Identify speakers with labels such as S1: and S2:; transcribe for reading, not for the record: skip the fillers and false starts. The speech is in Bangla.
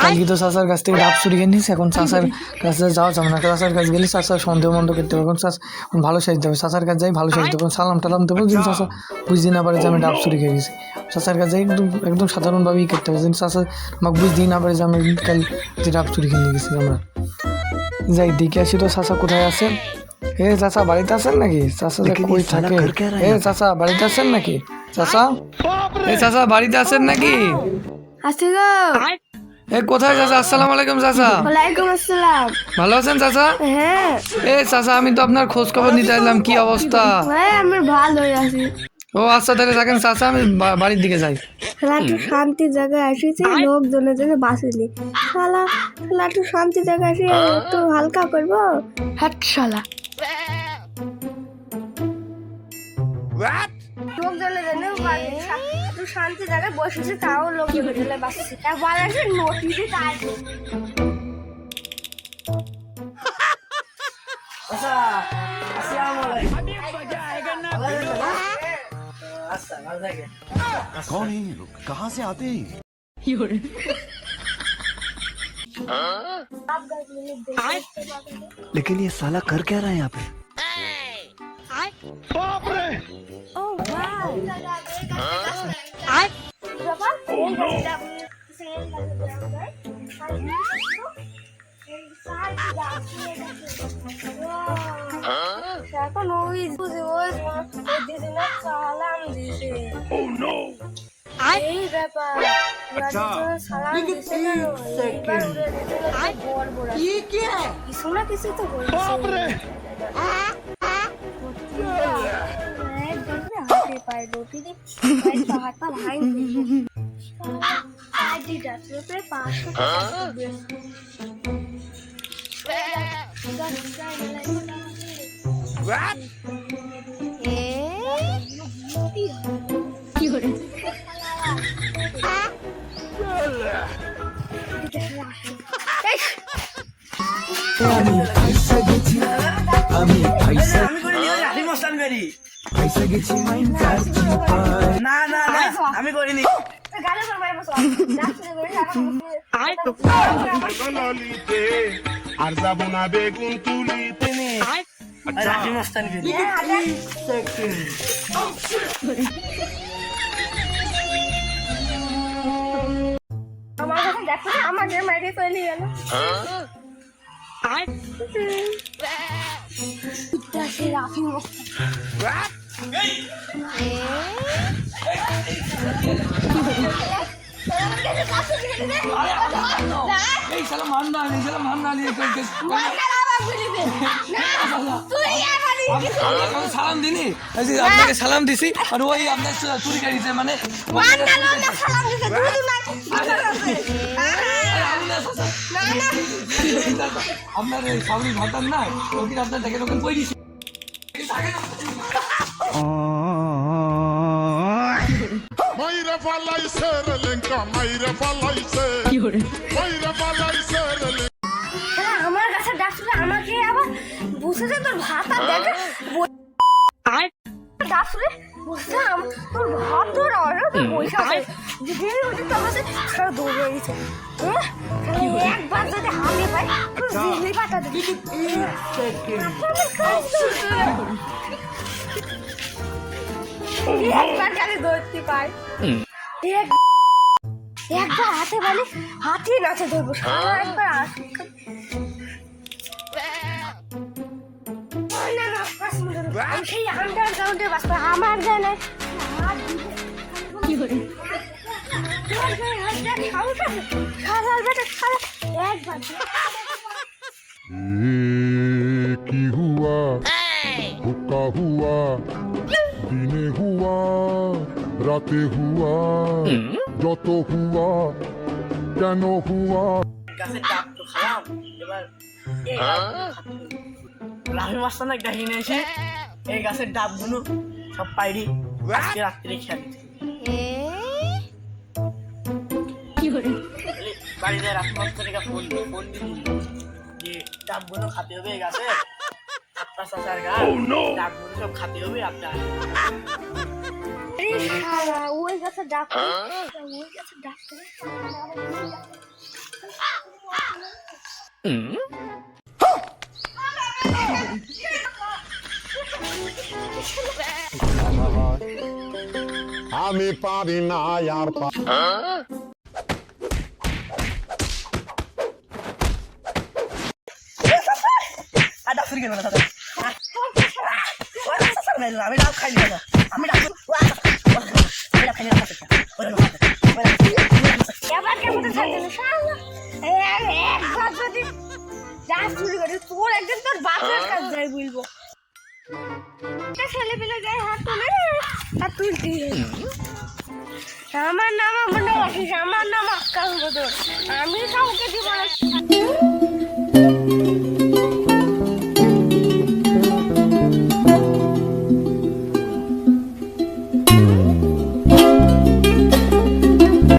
S1: কালকে তো চাচার কাছ থেকে ডাব চুরি কিনে নিয়েছি, এখন চাচার কাছে যাওয়া যাবে না, চাচার কাছে গেলে চাচার সন্দেহ মন্দ করতে হবে, এখন চাচা ভালো সাইজ দেবে, চাচার কাছে যাই ভালো সাইজ দেবো, সালাম টালাম দেবো, কিন্তু চাচা বুঝতে না পারে যে আমি ডাব চুরি খেয়ে গেছি। চাচার কাছে একদম একদম সাধারণভাবেই করতে হবে, কিন্তু চাচা আমাকে বুঝতেই না পারে যে আমি কাল যে ডাব চুরি কিনে গেছি। আমরা যাই দেখে আসি তো চাচা কোথায় আছে। চাচা বাড়িতে আছেন নাকি? চাচা যে কই থাকে? চাচা বাড়িতে আছেন নাকি? চাচা চাচা বাড়িতে আছেন নাকি?
S2: আসি গো।
S1: কোথায় চাচা? আসসালামু আলাইকুম চাচা।
S2: ওয়ালাইকুম আসসালাম।
S1: ভালো আছেন চাচা?
S2: হ্যাঁ।
S1: চাচা আমি তো আপনার খোঁজ খবর নিতে এলাম, কি অবস্থা?
S2: হ্যাঁ আমি ভালোই আছি।
S1: ও আচ্ছা তাহলে থাকেন চাচা, আমি বাড়ির দিকে যাই।
S2: একটু শান্তি জায়গায় আসিছি, লোকজনের জন্য বাঁচিনি। শালা শালা একটু শান্তি জায়গায় আসি, একটু হালকা করবো। হ্যাট শালা লোকজনের জন্য একটু শান্তি জায়গায় বসেছে, তাও লোকজনের জন্য বাঁচছে। একবার আসে নোটিশে তাই
S3: कौन है ये लोग? कहाँ से आते हैं? लेकिन ये साला कर क्या रहा है यहाँ पे?
S2: এখন ওই দিদিনের সালাম দিছে। এই ব্যাপার সালাম দিছে কিছু না কিছু তো বলছে। হাতে পায়ে রুটি দিয়ে হাত পা ভাঙ প্রায় 500
S4: আমি করিনি।
S5: আর যাবো না বেগুন তুলিতে।
S4: রাফি মস্তান করি।
S2: আমার কাছে দেখো আমাদের মাইরে চলে গেল। রাফি
S1: সালাম দিনি, আপনাকে সালাম দিছি, আর ওই আপনার চুরি কাটিছে মানে আপনার সাউরি ভাতার না ওকে আপনার দেখে ওখানে বই দিছি।
S5: মাইরা ফালাইছে রে লেঙ্কা, মাইরা ফালাইছে, মাইরা ফালাইছে রে লেঙ্কা।
S2: আমার কাছে ডাকছিল, আমাকে আবার বুঝেছে তোর ভাত আর দেখে ডাকছিল বুঝছে তোর ভাত তোর অর্ডার তোর পয়সা আছে যদি তোর কাছে সারা দৌড়ে গেছে। একবার যদি হাতে পাই তোর জিভে পাতা দেবে। একবার খালি ধরতে পাই, একবার হাতে পালে হাতে নাচে ধরবো। সারা একবার আসে সেই আন্ডারগ্রাউন্ডে বাস করে আমার জানে কি করে একবার
S5: কি হুয়া হুকা হুয়া, দিনে হুয়া রাতে হুয়া, যত হুয়া কেন হুয়া।
S4: গাছের ডাব তো খালাম, এবার রাফি মস্তান একটা হিনে এসে এই গাছের ডাবগুলো সব পাইরি আজকে রাত্রে খেয়াল বাড়িতে রাফি মস্তানিকা ফোন দিয়ে যে ডাবগুলো খাতে হবে এই গাছে, আপনার চাচার গাছ ডাবগুলো সব খাতে হবে আপনার।
S2: ওই গাছে ডাক ওই গাছে ডাক
S5: আমি পারি না আর
S4: আর ডাব চুরি করবে না দাদা আমি ডাব খাই না আমি ডাব খাই না
S2: এবার কেমন থাকবে না শালা একবার যদি ডাব চুরি করে তোর একদিন তোর বাপের কাছে যাই বলবো ছেলে পেলে গায়ে হাত তোলে আর তুলতে আমার নাম আমার নাম আকাশ বদর আমি কাউকে দিব না